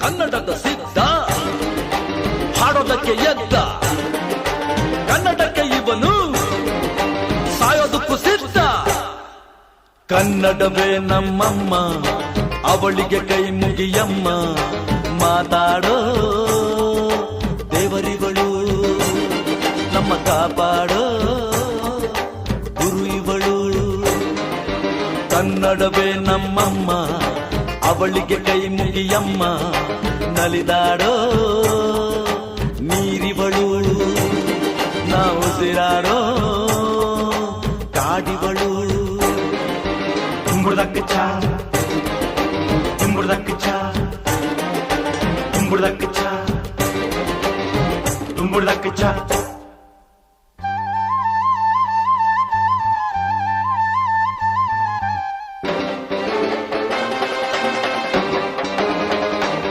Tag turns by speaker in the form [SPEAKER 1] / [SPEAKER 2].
[SPEAKER 1] ಕನ್ನಡದ ಸಿದ್ಧ ಹಾಡೋದಕ್ಕೆ ಎದ್ದ ಕನ್ನಡಕ್ಕೆ ಇವನು ಸಾಯೋದಕ್ಕೂ ಸಿದ್ಧ. ಕನ್ನಡವೇ ನಮ್ಮಮ್ಮ ಅವಳಿಗೆ ಕೈ ಮುಗಿಯಮ್ಮ. ಮಾತಾಡೋ ದೇವರಿಗಳು ನಮ್ಮ ಕಾಪಾಡೋ ಗುರು ಇವಳು. ಕನ್ನಡವೇ ನಮ್ಮಮ್ಮ ಅವಳಿಗೆ ಕೈ ಮುಗಿಯಮ್ಮ. ನಲಿದಾಡೋ ನೀರಿವಳು ನಾವು ಉಸಿರಾಡೋ ಕಾಡಿವಳು.
[SPEAKER 2] ತುಂಬುರ್ದಕ್ಕ ಚಾ ತುಂಬುರ್ದಕ್ಕ ಚಾ ತುಂಬುರ್ದಕ್ಕ ಚಾ ತುಂಬುರ್ದಕ್ಕ ಚಾ